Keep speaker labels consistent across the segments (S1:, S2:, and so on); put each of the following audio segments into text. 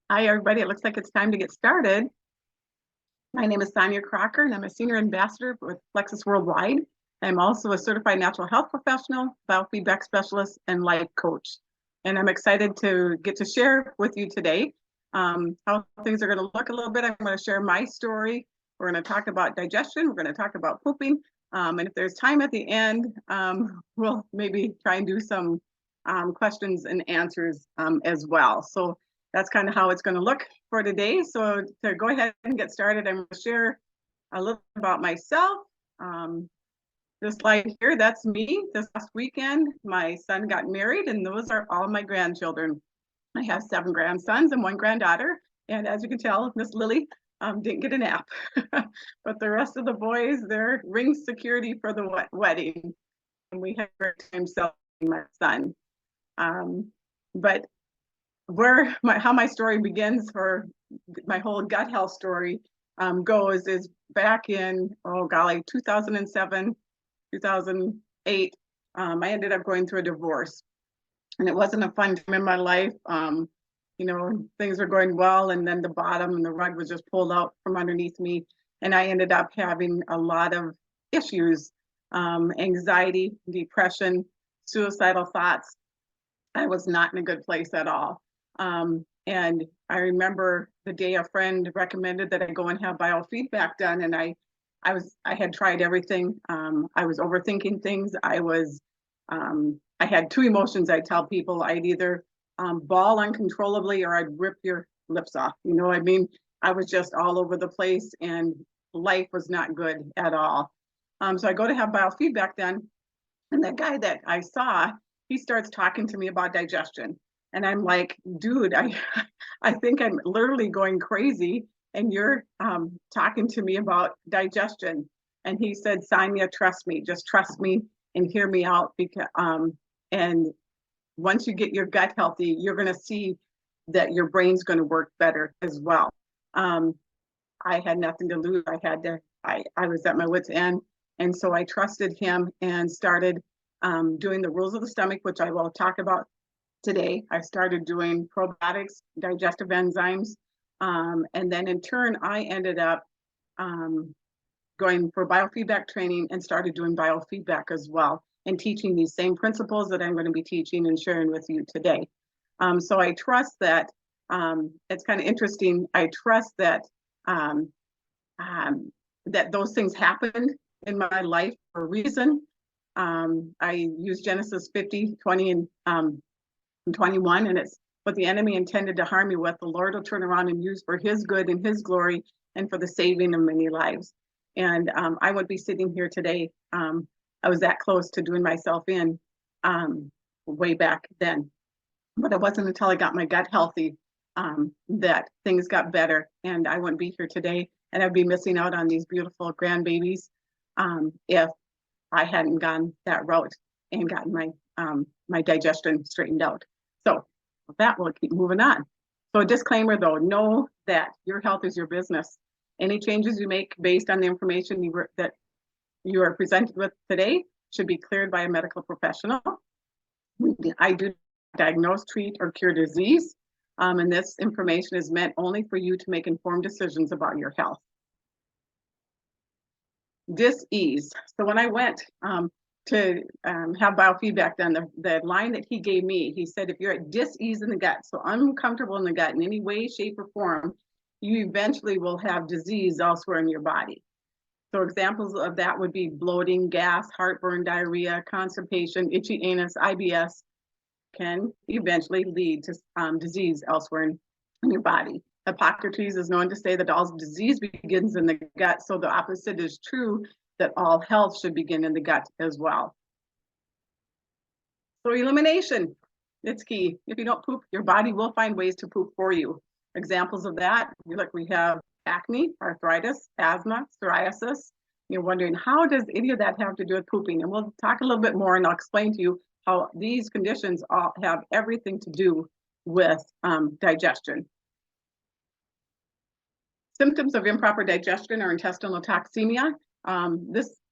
S1: Hi, everybody. It looks like it's time to get started. My name is Sonya Crocker, and I'm a Senior Ambassador with Plexus Worldwide. I'm also a Certified Natural Health Professional, Biofeedback Specialist, and Life Coach. And I'm excited to get to share with you today how things are going to look a little bit. I'm going to share my story. We're going to talk about digestion. We're going to talk about pooping. And if there's time at the end, we'll maybe try and do some questions and answers as well. So that's kind of how it's going to look for today. So to go ahead and get started, I'm going to share a little about myself. This slide here, that's me. This last weekend, my son got married, and those are all my grandchildren. I have 7 grandsons and 1 granddaughter. And as you can tell, Miss Lily didn't get a nap. But the rest of the boys, they're ring security for the wedding. And we had a great time celebrating my son. But how my story begins, or my whole gut health story goes, is back in 2007, 2008. I ended up going through a divorce, and it wasn't a fun time in my life. Things were going well, and then the bottom and the rug was just pulled out from underneath me, and I ended up having a lot of issues, anxiety, depression, suicidal thoughts. I was not in a good place at all. And I remember the day a friend recommended that I go and have biofeedback done, and I had tried everything. I was overthinking things. I had 2 emotions. I tell people I'd either bawl uncontrollably or I'd rip your lips off. You know what I mean? I was just all over the place, and life was not good at all. So I go to have biofeedback done, and that guy that I saw, he starts talking to me about digestion. And I'm like, dude, I think I'm literally going crazy, and you're talking to me about digestion. And he said, Sonya, trust me, just trust me and hear me out. And once you get your gut healthy, you're going to see that your brain's going to work better as well. I had nothing to lose. I was at my wit's end. And so I trusted him and started doing the rules of the stomach, which I will talk about today. I started doing probiotics, digestive enzymes, and then in turn, I ended up going for biofeedback training and started doing biofeedback as well, and teaching these same principles that I'm going to be teaching and sharing with you today. So I trust that, it's kind of interesting, I trust that that those things happened in my life for a reason. I use Genesis 50, 20, and 21, and it's what the enemy intended to harm me with, the Lord will turn around and use for his good and his glory and for the saving of many lives. And I would be sitting here today. I was that close to doing myself in way back then. But it wasn't until I got my gut healthy that things got better, and I wouldn't be here today, and I'd be missing out on these beautiful grandbabies if I hadn't gone that route and gotten my digestion straightened out. So with that, we'll keep moving on. So a disclaimer though, know that your health is your business. Any changes you make based on the information that you are presented with today should be cleared by a medical professional. I do diagnose, treat, or cure disease. And this information is meant only for you to make informed decisions about your health. Dis-ease. So when I went to have biofeedback done, the line that he gave me, he said, if you're at dis-ease in the gut, so uncomfortable in the gut in any way, shape, or form, you eventually will have disease elsewhere in your body. So examples of that would be bloating, gas, heartburn, diarrhea, constipation, itchy anus, IBS can eventually lead to disease elsewhere in your body. Hippocrates is known to say that all disease begins in the gut, so the opposite is true, that all health should begin in the gut as well. So elimination, it's key. If you don't poop, your body will find ways to poop for you. Examples of that, look, we have acne, arthritis, asthma, psoriasis. You're wondering, how does any of that have to do with pooping? And we'll talk a little bit more, and I'll explain to you how these conditions all have everything to do with digestion. Symptoms of improper digestion or intestinal toxemia.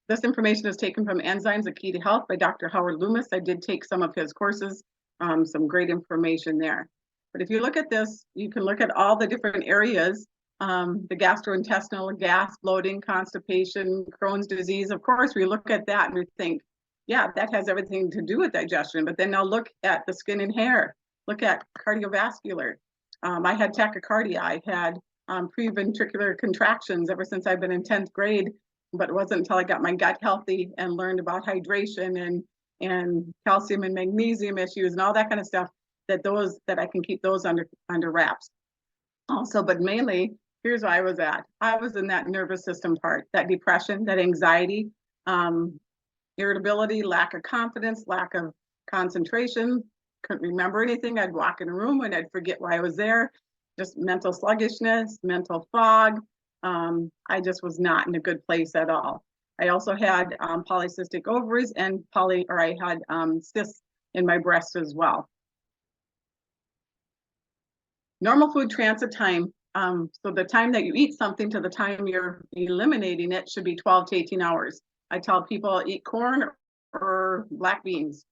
S1: This information is taken from Enzymes A Key to Health by Dr. Howard Loomis. I did take some of his courses, some great information there. But if you look at this, you can look at all the different areas, the gastrointestinal, gas, bloating, constipation, Crohn's disease. Of course, we look at that and we think, yeah, that has everything to do with digestion. But then now look at the skin and hair. Look at cardiovascular. I had tachycardia. I had preventricular contractions ever since I've been in 10th grade. But it wasn't until I got my gut healthy and learned about hydration and calcium and magnesium issues and all that kind of stuff that I can keep those under wraps. Also, but mainly, here's where I was at. I was in that nervous system part, that depression, that anxiety, irritability, lack of confidence, lack of concentration, couldn't remember anything. I'd walk in a room and I'd forget why I was there. Just mental sluggishness, mental fog. I just was not in a good place at all. I also had polycystic ovaries and I had cysts in my breast as well. Normal food transit time. So the time that you eat something to the time you're eliminating it should be 12 to 18 hours. I tell people eat corn or black beans,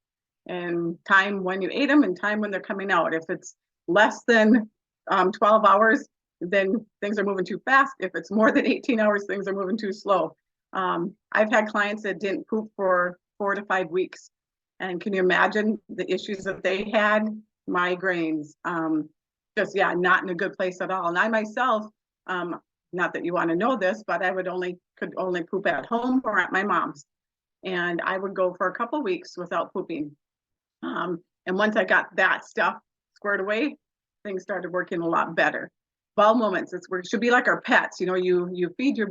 S1: and time when you ate them and time when they're coming out. If it's less than 12 hours, then things are moving too fast. If it's more than 18 hours, things are moving too slow. I've had clients that didn't poop for 4 to 5 weeks. And can you imagine the issues that they had? Migraines, just, yeah, not in a good place at all. And I myself, not that you want to know this, but I could only poop at home or at my mom's. And I would go for a couple of weeks without pooping. And once I got that stuff squared away, things started working a lot better. Bowel movements, it should be like our pets. You know, you feed your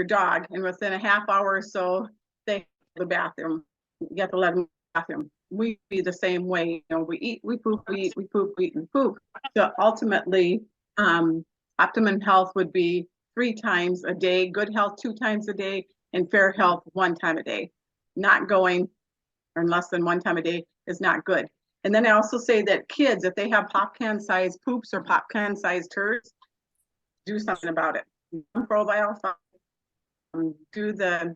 S1: dog, and within a half hour or so, they go to the bathroom. You have to let them in the bathroom. We be the same way. You know, we eat, we poop, we eat, we poop, we eat, and poop. So ultimately, optimum health would be 3 times a day, good health 2 times a day, and fair health 1 time a day. Not going or less than 1 time a day is not good. And then I also say that kids, if they have pop can sized poops or pop can sized turds, do something about it. Probiot, do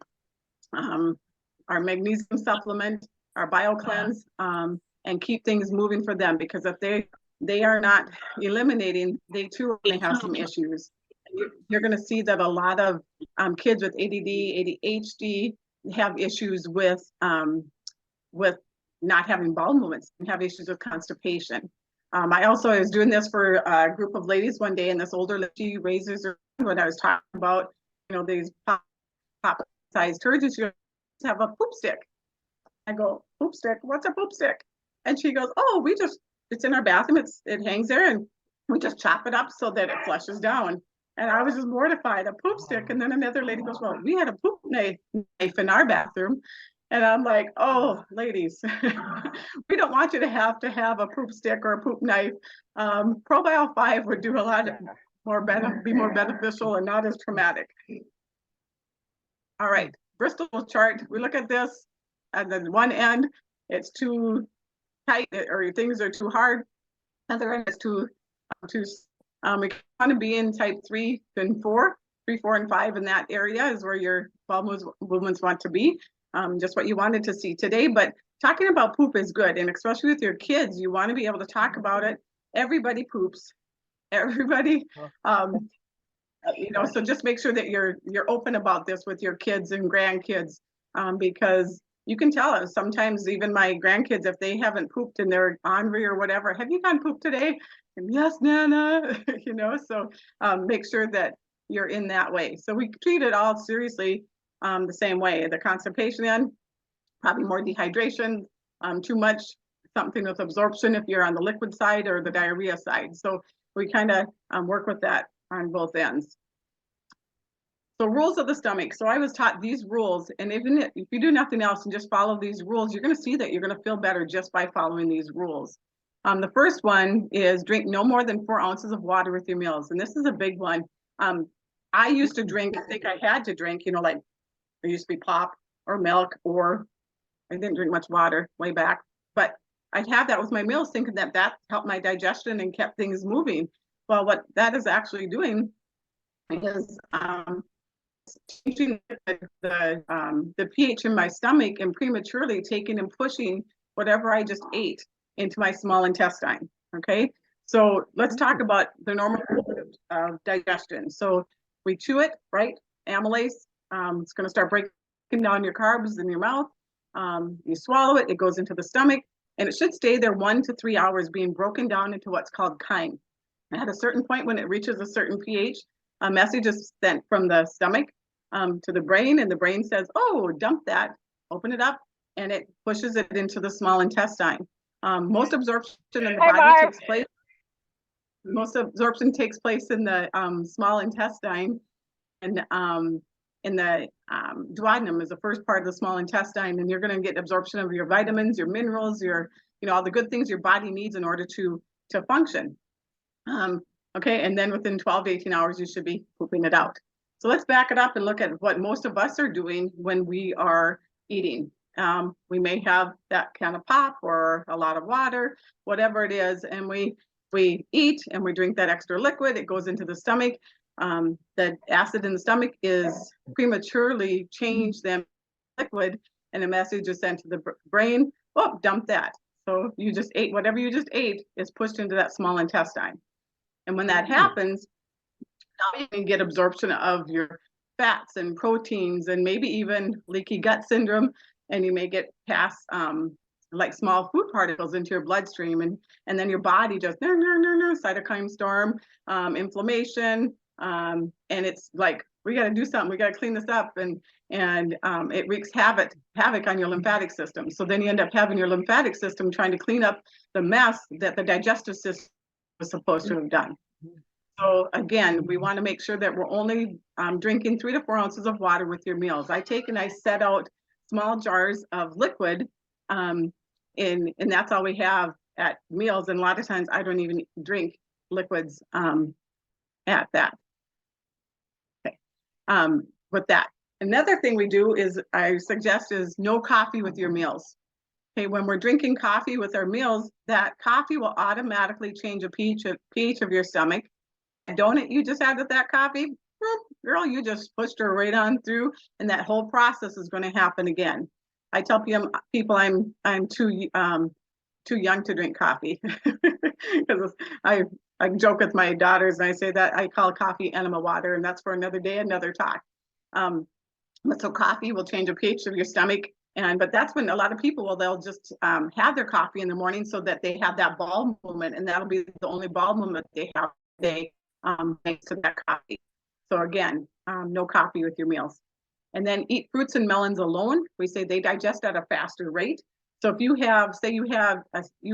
S1: our magnesium supplement, our bio cleanse, and keep things moving for them, because if they are not eliminating, they too are going to have some issues. You're going to see that a lot of kids with ADD, ADHD have issues with not having bowel movements and have issues with constipation. I also was doing this for a group of ladies one day, and this older lady raises her hand when I was talking about, you know, these pop-sized turds. She goes, have a poop stick. I go, poop stick? What's a poop stick? And she goes, oh, it's in our bathroom. It hangs there, and we just chop it up so that it flushes down. And I was just mortified, a poop stick. And then another lady goes, well, we had a poop knife in our bathroom. And I'm like, oh, ladies, we don't want you to have a poop stick or a poop knife. Probiot 5 would do a lot more be more beneficial and not as traumatic. All right, Bristol Chart. We look at this, and then one end, it's too tight, or things are too hard. Other end is too. We want to be in type 3 and 4, 3, 4, and 5. In that area is where your bowel movements want to be. Just what you wanted to see today. But talking about poop is good, and especially with your kids, you want to be able to talk about it. Everybody poops. Everybody, you know. So just make sure that you're open about this with your kids and grandkids, because you can tell us sometimes. Even my grandkids, if they haven't pooped and they're ornery or whatever, have you gone poop today? And yes, Nana. You know. So make sure that you're in that way. So we treat it all seriously. The same way. The constipation end, probably more dehydration, too much, something with absorption if you're on the liquid side, or the diarrhea side. So we kind of work with that on both ends. So rules of the stomach. So I was taught these rules, and even if you do nothing else and just follow these rules, you're going to see that you're going to feel better just by following these rules. The first one is drink no more than 4 ounces of water with your meals. And this is a big one. I used to drink, I think I had to drink, you know, like, there used to be pop or milk, or I didn't drink much water way back, but I'd have that with my meals, thinking that helped my digestion and kept things moving. Well, what that is actually doing is changing the pH in my stomach and prematurely taking and pushing whatever I just ate into my small intestine. Okay, so let's talk about the normal digestion. So we chew it, right? Amylase, it's going to start breaking down your carbs in your mouth. You swallow it, it goes into the stomach, and it should stay there 1 to 3 hours being broken down into what's called chyme. At a certain point, when it reaches a certain pH, a message is sent from the stomach to the brain, and the brain says, oh, dump that, open it up, and it pushes it into the small intestine. Most absorption in the body takes place. Most absorption takes place in the small intestine, and in the duodenum is the first part of the small intestine, and you're going to get absorption of your vitamins, your minerals, your all the good things your body needs in order to function. Okay, and then within 12 to 18 hours, you should be pooping it out. So let's back it up and look at what most of us are doing when we are eating. We may have that kind of pop or a lot of water, whatever it is, and we eat and we drink that extra liquid. It goes into the stomach. The acid in the stomach is prematurely changed them liquid, and a message is sent to the brain. Oh, dump that. So you just ate, whatever you just ate is pushed into that small intestine. And when that happens, now you can get absorption of your fats and proteins and maybe even leaky gut syndrome. And you may get past like small food particles into your bloodstream. And then your body just cytokine storm, inflammation. And it's like, we got to do something. We got to clean this up. And it wreaks havoc on your lymphatic system. So then you end up having your lymphatic system trying to clean up the mess that the digestive system was supposed to have done. So again, we want to make sure that we're only drinking 3 to 4 ounces of water with your meals. I take and I set out small jars of liquid, and that's all we have at meals. And a lot of times I don't even drink liquids at that. Okay, with that. Another thing we do is, I suggest, is no coffee with your meals. Okay, when we're drinking coffee with our meals, that coffee will automatically change a pH of your stomach. A donut you just had with that coffee, girl, you just pushed her right on through, and that whole process is going to happen again. I tell people I'm too young to drink coffee, because I joke with my daughters and I say that I call coffee enema water, and that's for another day, another talk. But so coffee will change a pH of your stomach. But that's when a lot of people they'll just have their coffee in the morning so that they have that bowel movement, and that'll be the only bowel movement they have today, thanks to that coffee. So again, no coffee with your meals. And then eat fruits and melons alone. We say they digest at a faster rate. So if you have, say you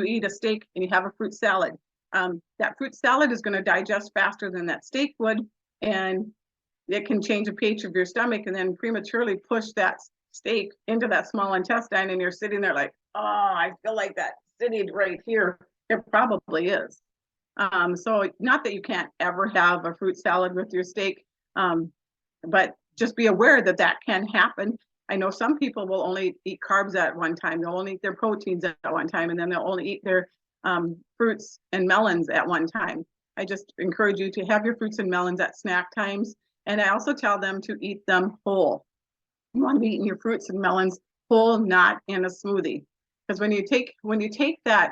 S1: eat a steak and you have a fruit salad, that fruit salad is going to digest faster than that steak would, and it can change the pH of your stomach and then prematurely push that steak into that small intestine, and you're sitting there like, oh, I feel like that sitting right here. It probably is. So not that you can't ever have a fruit salad with your steak, but just be aware that that can happen. I know some people will only eat carbs at one time. They'll only eat their proteins at one time, and then they'll only eat their fruits and melons at one time. I just encourage you to have your fruits and melons at snack times. And I also tell them to eat them whole. You want to be eating your fruits and melons whole, not in a smoothie. Because when you take that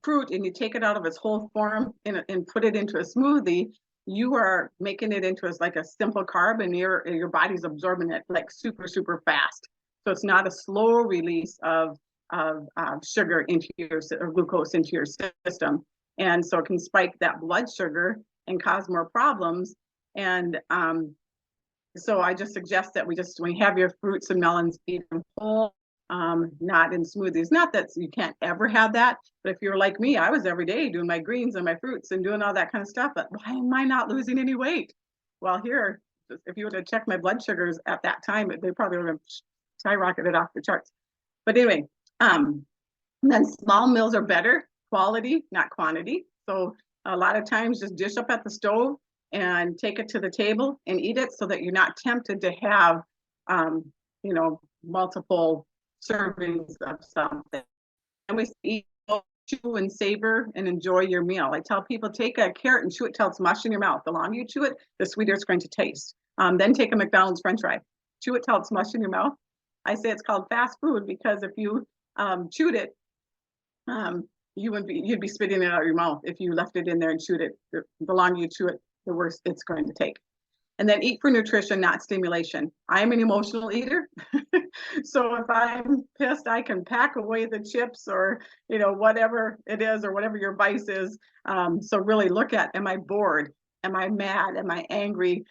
S1: fruit and you take it out of its whole form and put it into a smoothie, you are making it into like a simple carb, and your body's absorbing it like super, super fast. So it's not a slow release of sugar into or glucose into your system. And so it can spike that blood sugar and cause more problems. And so I just suggest that when you have your fruits and melons, eat them whole, not in smoothies. Not that you can't ever have that, but if you're like me, I was every day doing my greens and my fruits and doing all that kind of stuff, but why am I not losing any weight? Well, here, if you were to check my blood sugars at that time, they probably would have skyrocketed off the charts. But anyway, then small meals are better quality, not quantity. So a lot of times just dish up at the stove and take it to the table and eat it, so that you're not tempted to have, multiple servings of something. And we eat, chew and savor and enjoy your meal. I tell people, take a carrot and chew it till it's mush in your mouth. The longer you chew it, the sweeter it's going to taste. Then take a McDonald's French fry, chew it till it's mush in your mouth. I say it's called fast food because if you chewed it, you'd be spitting it out of your mouth if you left it in there and chewed it. The longer you chew it, the worse it's going to take. And then eat for nutrition, not stimulation. I'm an emotional eater. So if I'm pissed, I can pack away the chips or, whatever it is or whatever your vice is. So really look at, am I bored? Am I mad? Am I angry?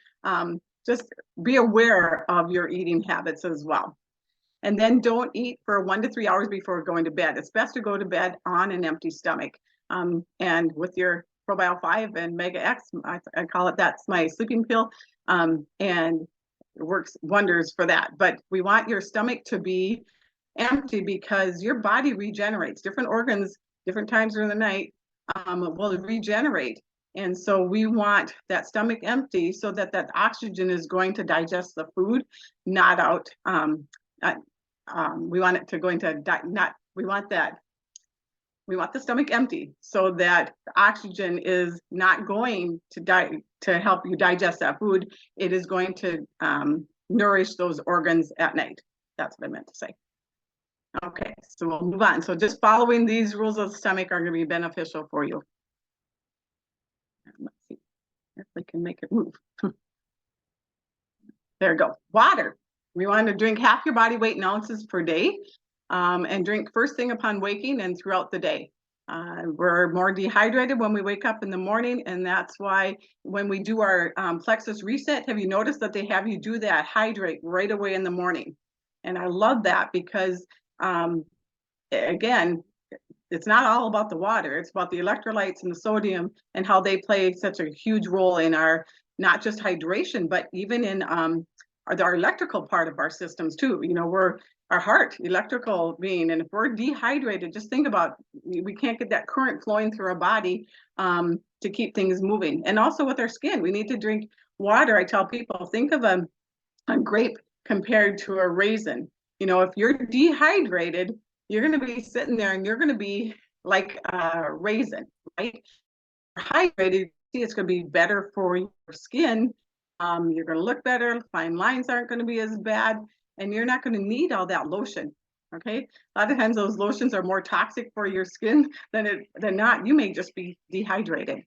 S1: Just be aware of your eating habits as well. And then don't eat for 1 to 3 hours before going to bed. It's best to go to bed on an empty stomach. And with your Probiot 5 and Mega X, I call it, that's my sleeping pill, and it works wonders for that. But we want your stomach to be empty because your body regenerates. Different organs, different times during the night, will regenerate. And so we want that stomach empty so that that oxygen is going to digest the food, not out. We want it to go into we want the stomach empty so that the oxygen is not going to help you digest that food. It is going to nourish those organs at night. That's what I meant to say. Okay, so we'll move on. So just following these rules of the stomach are going to be beneficial for you. Let's see if we can make it move. There we go. Water. We want to drink half your body weight in ounces per day, and drink first thing upon waking and throughout the day. We're more dehydrated when we wake up in the morning, and that's why when we do our Plexus reset, have you noticed that they have you do that, hydrate right away in the morning? And I love that because, again, it's not all about the water. It's about the electrolytes and the sodium and how they play such a huge role in our, not just hydration, but even in our electrical part of our systems too. We're our heart, electrical being, and if we're dehydrated, just think about, we can't get that current flowing through our body to keep things moving. And also with our skin, we need to drink water. I tell people, think of a grape compared to a raisin. If you're dehydrated, you're going to be sitting there and you're going to be like a raisin, right? Hydrated, it's going to be better for your skin. You're going to look better. Fine lines aren't going to be as bad, and you're not going to need all that lotion. Okay, a lot of times those lotions are more toxic for your skin than not. You may just be dehydrated.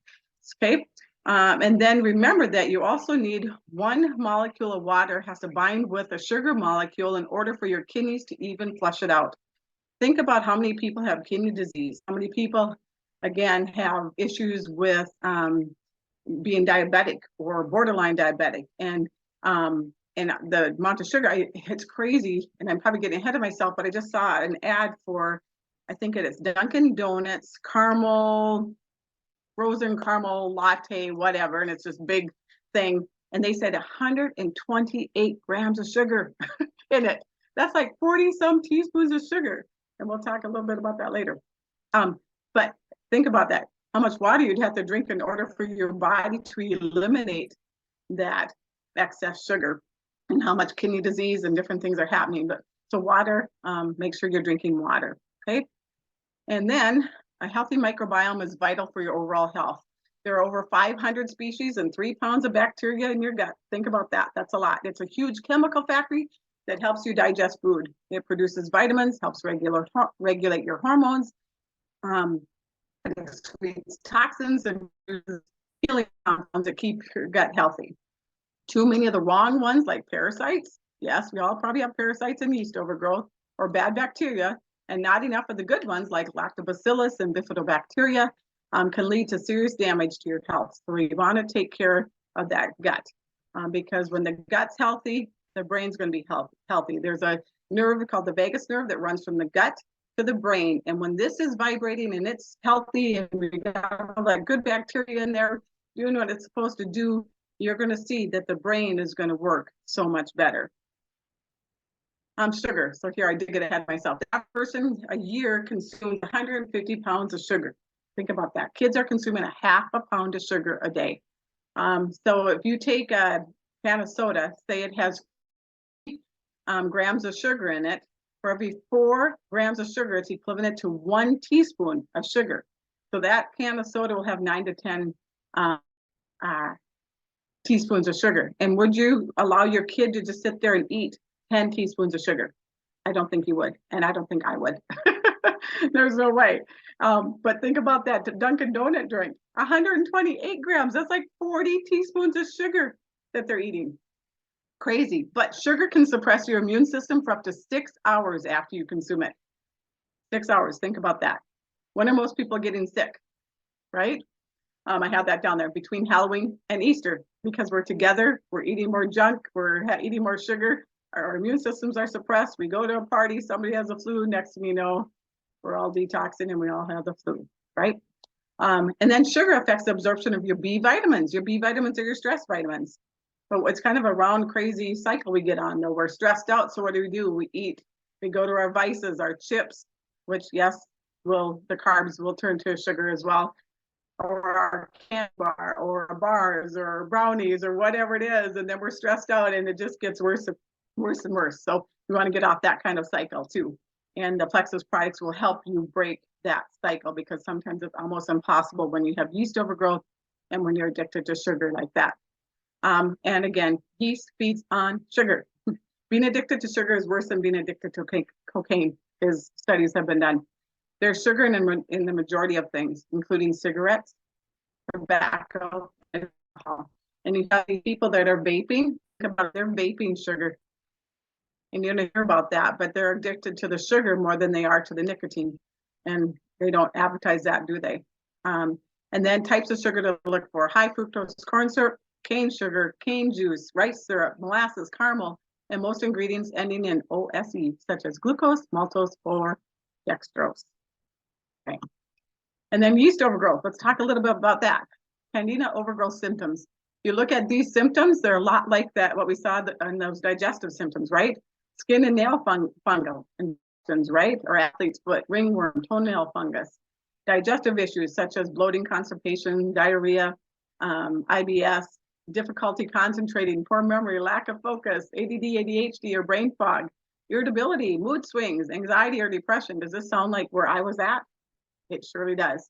S1: Okay, and then remember that you also need 1 molecule of water has to bind with a sugar molecule in order for your kidneys to even flush it out. Think about how many people have kidney disease. How many people, again, have issues with being diabetic or borderline diabetic, and the amount of sugar, it's crazy, and I'm probably getting ahead of myself, but I just saw an ad for, I think it is Dunkin' Donuts caramel, frozen caramel latte, whatever, and it's this big thing, and they said 128 grams of sugar in it. That's like 40 some teaspoons of sugar, and we'll talk a little bit about that later. But think about that. How much water you'd have to drink in order for your body to eliminate that excess sugar, and how much kidney disease and different things are happening. But so water, make sure you're drinking water, okay? And then a healthy microbiome is vital for your overall health. There are over 500 species and 3 pounds of bacteria in your gut. Think about that. That's a lot. It's a huge chemical factory that helps you digest food. It produces vitamins, helps regulate your hormones, it excretes toxins and healing compounds that keep your gut healthy. Too many of the wrong ones, like parasites. Yes, we all probably have parasites and yeast overgrowth or bad bacteria, and not enough of the good ones like lactobacillus and bifidobacteria can lead to serious damage to your health. So we want to take care of that gut because when the gut's healthy, the brain's going to be healthy. There's a nerve called the vagus nerve that runs from the gut to the brain, and when this is vibrating and it's healthy and we got all that good bacteria in there doing what it's supposed to do, you're going to see that the brain is going to work so much better. Sugar. So here I did get ahead of myself. That person a year consumes 150 pounds of sugar. Think about that. Kids are consuming a half a pound of sugar a day. So if you take a can of soda, say it has grams of sugar in it, for every 4 grams of sugar, it's equivalent to 1 teaspoon of sugar. So that can of soda will have 9 to 10 teaspoons of sugar. And would you allow your kid to just sit there and eat 10 teaspoons of sugar? I don't think you would, and I don't think I would. There's no way. But think about that Dunkin' Donut drink, 128 grams. That's like 40 teaspoons of sugar that they're eating. Crazy. But sugar can suppress your immune system for up to 6 hours after you consume it. 6 hours. Think about that. When are most people getting sick? Right? I have that down there between Halloween and Easter because we're together, we're eating more junk, we're eating more sugar, our immune systems are suppressed. We go to a party, somebody has a flu, next thing you know, we're all detoxing and we all have the flu, right? And then sugar affects the absorption of your B vitamins. Your B vitamins are your stress vitamins. So it's kind of a round, crazy cycle we get on. Though we're stressed out, so what do? We eat. We go to our vices, our chips, which yes, the carbs will turn to sugar as well, or our candy bar, or bars, or brownies, or whatever it is, and then we're stressed out, and it just gets worse and worse. So we want to get off that kind of cycle too. And the Plexus products will help you break that cycle because sometimes it's almost impossible when you have yeast overgrowth and when you're addicted to sugar like that. And again, yeast feeds on sugar. Being addicted to sugar is worse than being addicted to cocaine, as studies have been done. There's sugar in the majority of things, including cigarettes, tobacco, and alcohol. And you have these people that are vaping, think about their vaping sugar. And you're going to hear about that, but they're addicted to the sugar more than they are to the nicotine. And they don't advertise that, do they? And then types of sugar to look for: high fructose corn syrup, cane sugar, cane juice, rice syrup, molasses, caramel, and most ingredients ending in OSE, such as glucose, maltose, or dextrose. Okay. And then yeast overgrowth. Let's talk a little bit about that. Candida overgrowth symptoms. You look at these symptoms, they're a lot like that, what we saw in those digestive symptoms, right? Skin and nail fungal infections, right? Or athlete's foot, ringworm, toenail fungus. Digestive issues such as bloating, constipation, diarrhea, IBS, difficulty concentrating, poor memory, lack of focus, ADD, ADHD, or brain fog, irritability, mood swings, anxiety, or depression. Does this sound like where I was at? It surely does.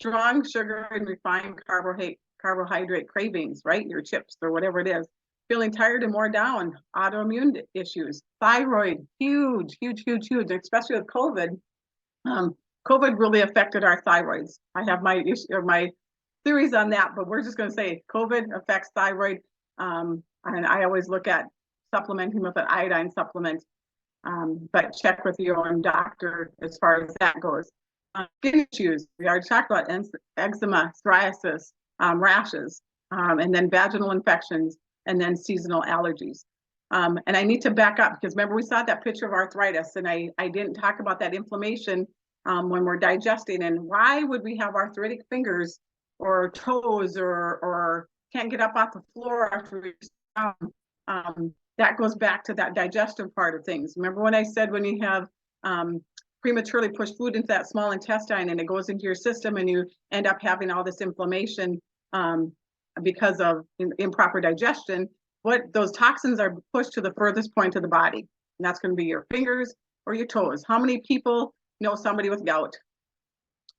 S1: Strong sugar and refined carbohydrate cravings, right? Your chips or whatever it is. Feeling tired and more down, autoimmune issues, thyroid, huge, especially with COVID. COVID really affected our thyroids. I have my theories on that, but we're just going to say COVID affects thyroid. And I always look at supplementing with an iodine supplement, but check with your own doctor as far as that goes. Skin issues, we already talked about eczema, psoriasis, rashes, and then vaginal infections, and then seasonal allergies. And I need to back up because remember we saw that picture of arthritis, and I didn't talk about that inflammation when we're digesting. And why would we have arthritic fingers or toes or can't get up off the floor after we that goes back to that digestive part of things. Remember when I said when you have prematurely pushed food into that small intestine and it goes into your system and you end up having all this inflammation because of improper digestion, what those toxins are pushed to the furthest point of the body. And that's going to be your fingers or your toes. How many people know somebody with gout?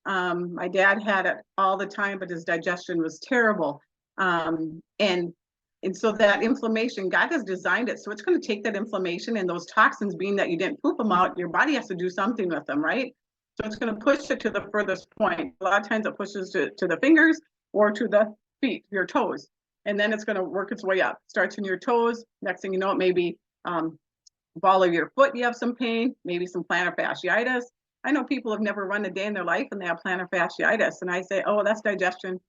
S1: My dad had it all the time, but his digestion was terrible. And so that inflammation, God has designed it. So it's going to take that inflammation and those toxins, being that you didn't poop them out, your body has to do something with them, right? So it's going to push it to the furthest point. A lot of times it pushes to the fingers or to the feet, your toes. And then it's going to work its way up. Starts in your toes. Next thing you know, it may be ball of your foot, you have some pain, maybe some plantar fasciitis. I know people have never run a day in their life and they have plantar fasciitis. And I say, oh, that's digestion,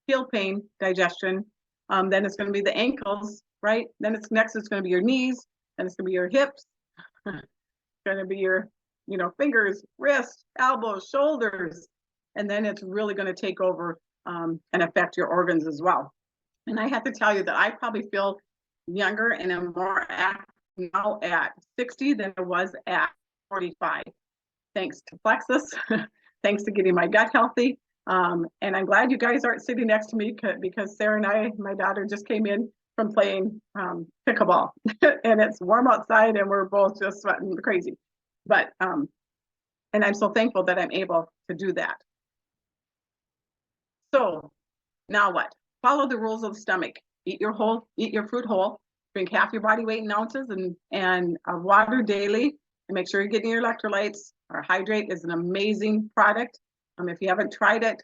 S1: heel pain, digestion. Then it's going to be the ankles, right? Then it's going to be your knees, then it's going to be your hips, it's going to be your, fingers, wrists, elbows, shoulders, and then it's really going to take over and affect your organs as well. And I have to tell you that I probably feel younger and am more active now at 60 than I was at 45. Thanks to Plexus, thanks to getting my gut healthy. And I'm glad you guys aren't sitting next to me because Sarah and I, my daughter, just came in from playing pickleball and it's warm outside and we're both just sweating crazy. But, and I'm so thankful that I'm able to do that. So now what? Follow the rules of the stomach. Eat your fruit whole, drink half your body weight in ounces and water daily. and make sure you're getting your electrolytes. Our Hydrate is an amazing product. If you haven't tried it,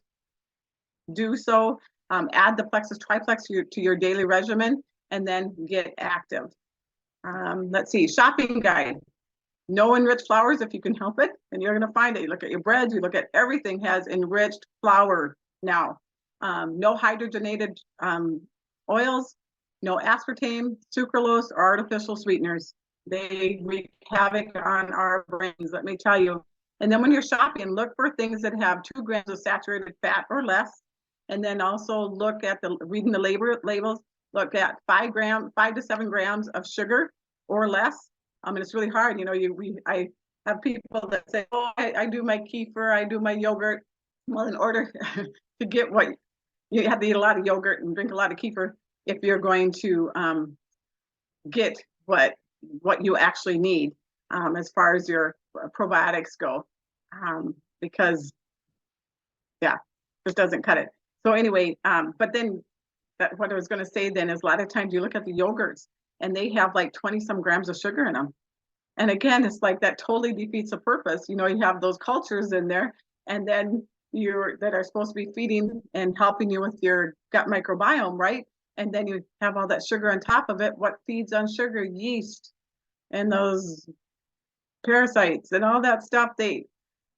S1: do so. Add the Plexus Triplex to your daily regimen, and then get active. Let's see, shopping guide. No enriched flours if you can help it, and you're going to find it. You look at your breads, you look at everything has enriched flour now. No hydrogenated oils, no aspartame, sucralose, or artificial sweeteners. They wreak havoc on our brains, let me tell you. And then when you're shopping, look for things that have 2 grams of saturated fat or less. And then also look at reading the labels, look at 5 to 7 grams of sugar or less. And it's really hard, you know, I have people that say, oh, I do my kefir, I do my yogurt. Well, in order to get what, you have to eat a lot of yogurt and drink a lot of kefir if you're going to get what you actually need as far as your probiotics go, because yeah, just doesn't cut it. So anyway, but then what I was going to say then is a lot of times you look at the yogurts and they have like 20 some grams of sugar in them. And again, it's like that totally defeats the purpose. You know, you have those cultures in there, and then that are supposed to be feeding and helping you with your gut microbiome, right? And then you have all that sugar on top of it. What feeds on sugar? Yeast and those parasites and all that stuff, they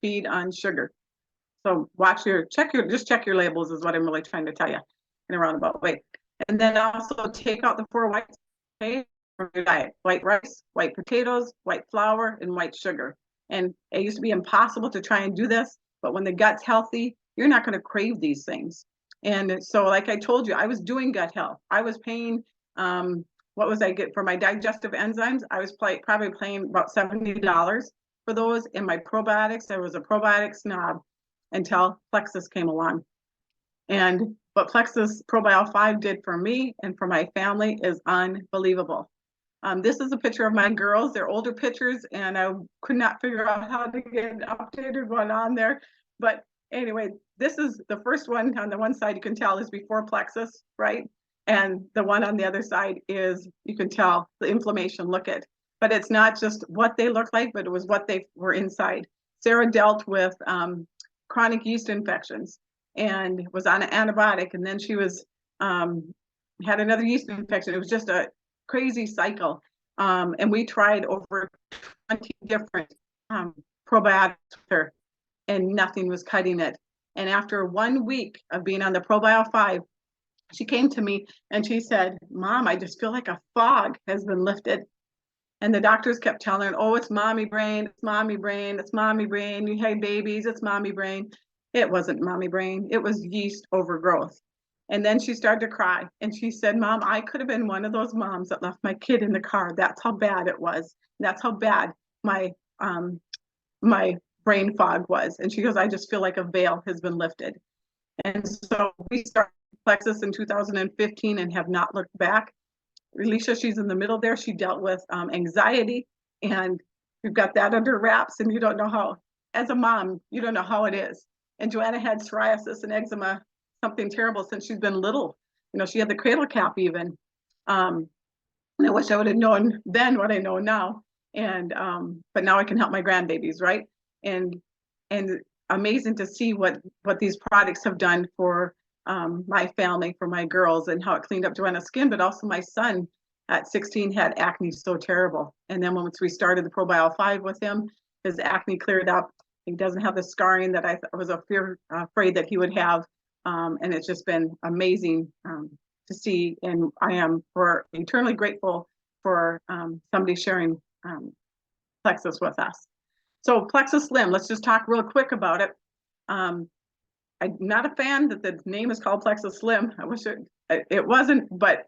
S1: feed on sugar. So just check your labels is what I'm really trying to tell you in a roundabout way. And then also take out the 4 whites, okay, from your diet: white rice, white potatoes, white flour, and white sugar. And it used to be impossible to try and do this, but when the gut's healthy, you're not going to crave these things. And so, like I told you, I was doing gut health. I was paying, what was I get for my digestive enzymes? I was probably paying about $70 for those. In my probiotics, I was a probiotic snob until Plexus came along. And what Plexus Probiot 5 did for me and for my family is unbelievable. This is a picture of my girls. They're older pictures, and I could not figure out how to get an updated one on there. But anyway, this is the first one. On the one side, you can tell is before Plexus, right? And the one on the other side is, you can tell the inflammation, look at. But it's not just what they look like, but it was what they were inside. Sarah dealt with chronic yeast infections and was on an antibiotic, and then she was had another yeast infection. It was just a crazy cycle, and we tried over 20 different probiotics with her, and nothing was cutting it. And after 1 week of being on the Probiot 5, she came to me and she said, "Mom, I just feel like a fog has been lifted." And the doctors kept telling her, "Oh, it's mommy brain, it's mommy brain, it's mommy brain. You had babies, it's mommy brain." It wasn't mommy brain. It was yeast overgrowth. And then she started to cry. And she said, "Mom, I could have been one of those moms that left my kid in the car. That's how bad it was. That's how bad my brain fog was." And she goes, "I just feel like a veil has been lifted." And so we started Plexus in 2015 and have not looked back. Alicia, she's in the middle there. She dealt with anxiety, and we've got that under wraps, and you don't know how, as a mom, you don't know how it is. And Joanna had psoriasis and eczema, something terrible since she's been little. You know, she had the cradle cap even. And I wish I would have known then what I know now. And but now I can help my grandbabies, right? And amazing to see what these products have done for my family, for my girls, and how it cleaned up Joanna's skin. But also my son at 16 had acne so terrible. And then once we started the Probiot 5 with him, his acne cleared up. He doesn't have the scarring that I was afraid that he would have. And it's just been amazing to see. And I am eternally grateful for somebody sharing Plexus with us. So Plexus Slim, let's just talk real quick about it. I'm not a fan that the name is called Plexus Slim. I wish it wasn't, but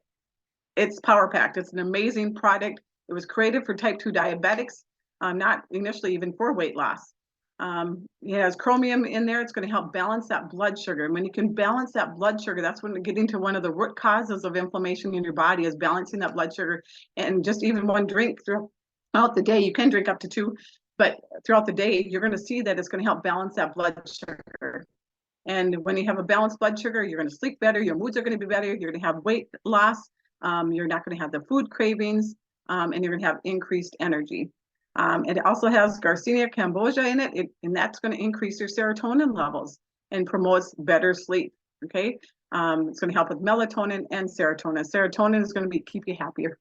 S1: it's power packed. It's an amazing product. It was created for type 2 diabetics, not initially even for weight loss. It has chromium in there. It's going to help balance that blood sugar. And when you can balance that blood sugar, that's when we get into one of the root causes of inflammation in your body, is balancing that blood sugar. And just even one drink throughout the day, you can drink up to 2, but throughout the day, you're going to see that it's going to help balance that blood sugar. And when you have a balanced blood sugar, you're going to sleep better. Your moods are going to be better. You're going to have weight loss. You're not going to have the food cravings, and you're going to have increased energy. It also has Garcinia cambogia in it, and that's going to increase your serotonin levels and promotes better sleep. Okay, it's going to help with melatonin and serotonin. Serotonin is going to keep you happier.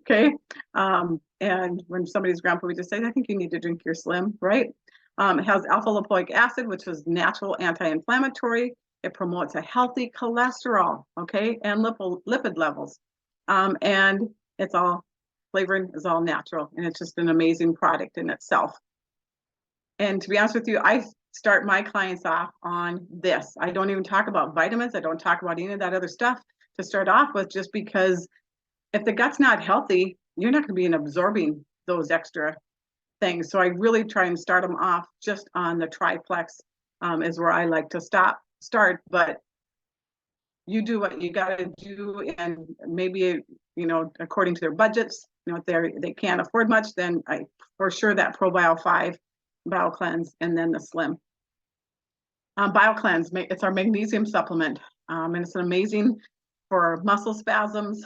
S1: Okay, and when somebody's grandpa would just say, "I think you need to drink your Slim," right? It has alpha lipoic acid, which is natural anti-inflammatory. It promotes a healthy cholesterol, okay, and lipid levels, and it's all flavoring is all natural, and it's just an amazing product in itself. And to be honest with you, I start my clients off on this. I don't even talk about vitamins. I don't talk about any of that other stuff to start off with, just because if the gut's not healthy, you're not going to be absorbing those extra things. So I really try and start them off just on the triplex, is where I like to start. But you do what you got to do, and maybe, according to their budgets, if they can't afford much, then for sure that ProBio 5 BioCleanse, and then the Slim. BioCleanse, it's our magnesium supplement, and it's amazing for muscle spasms,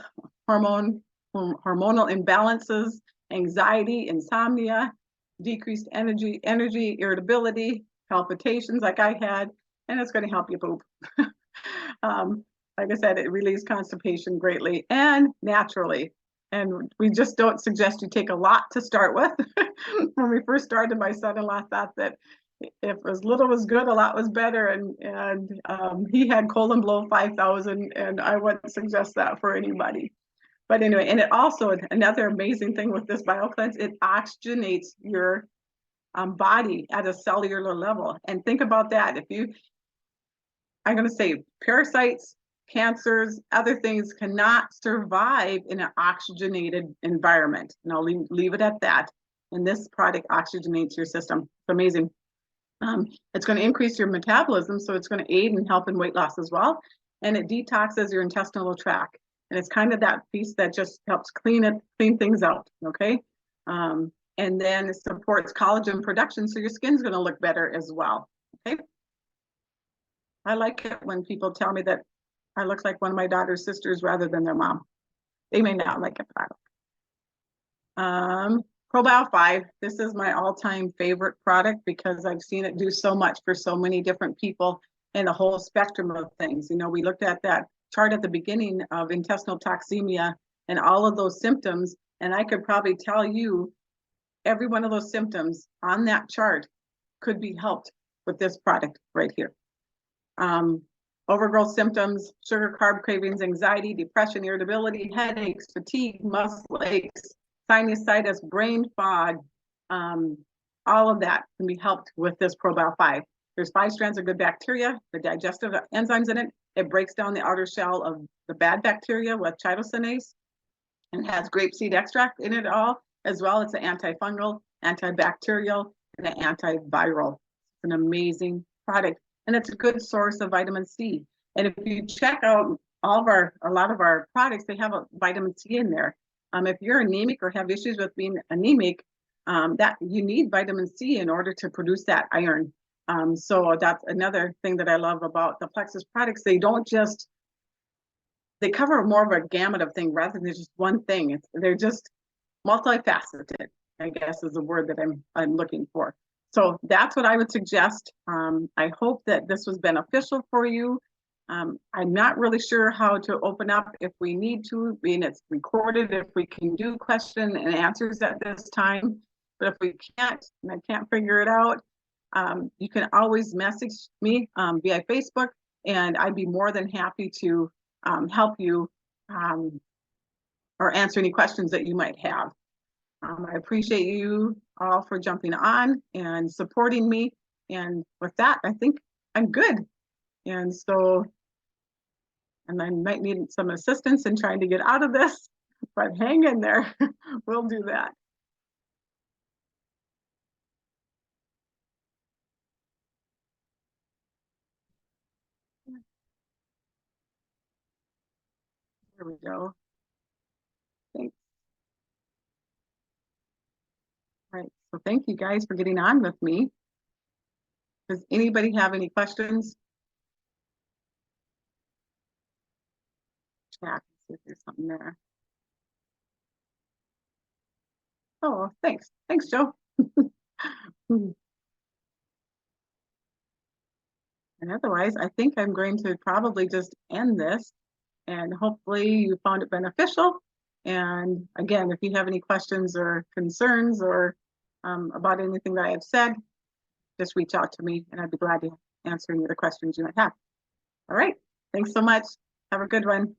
S1: hormonal imbalances, anxiety, insomnia, decreased energy, irritability, palpitations like I had, and it's going to help you poop. Like I said, it relieves constipation greatly and naturally. And we just don't suggest you take a lot to start with. When we first started, my son-in-law thought that if as little was good, a lot was better. And he had colon below 5,000, and I wouldn't suggest that for anybody. But anyway, and it also, another amazing thing with this BioCleanse, it oxygenates your body at a cellular level. And think about that. I'm going to say parasites, cancers, other things cannot survive in an oxygenated environment. And I'll leave it at that. And this product oxygenates your system. It's amazing. It's going to increase your metabolism, so it's going to aid and help in weight loss as well. And it detoxes your intestinal tract. And it's kind of that piece that just helps clean things out, okay? And then it supports collagen production, so your skin's going to look better as well, okay? I like it when people tell me that I look like one of my daughter's sisters rather than their mom. They may not like it, but I like it. ProBio 5, this is my all-time favorite product because I've seen it do so much for so many different people in the whole spectrum of things. We looked at that chart at the beginning of intestinal toxemia and all of those symptoms, and I could probably tell you every one of those symptoms on that chart could be helped with this product right here. Overgrowth symptoms, sugar, carb cravings, anxiety, depression, irritability, headaches, fatigue, muscle aches, sinusitis, brain fog, all of that can be helped with this ProBio 5. There's 5 strands of good bacteria, the digestive enzymes in it. It breaks down the outer shell of the bad bacteria with chitosanase, and has grapeseed extract in it all as well. It's an antifungal, antibacterial, and an antiviral. It's an amazing product, and it's a good source of vitamin C. And if you check out a lot of our products, they have a vitamin C in there. If you're anemic or have issues with being anemic, that you need vitamin C in order to produce that iron. So that's another thing that I love about the Plexus products. They cover more of a gamut of things rather than just one thing. They're just multifaceted, I guess is the word that I'm looking for. So that's what I would suggest. I hope that this was beneficial for you. I'm not really sure how to open up if we need to, being it's recorded, if we can do question and answers at this time. But if we can't, and I can't figure it out, you can always message me via Facebook, and I'd be more than happy to help you or answer any questions that you might have. I appreciate you all for jumping on and supporting me. And with that, I think I'm good. And I might need some assistance in trying to get out of this, but hang in there. We'll do that. There we go. Thanks. All right. So thank you guys for getting on with me. Does anybody have any questions? Chat, see if there's something there. Oh, thanks. Thanks, Joe. And otherwise, I think I'm going to probably just end this, and hopefully you found it beneficial. And again, if you have any questions or concerns or about anything that I have said, just reach out to me and I'd be glad to answer any of the questions you might have. All right. Thanks so much. Have a good one.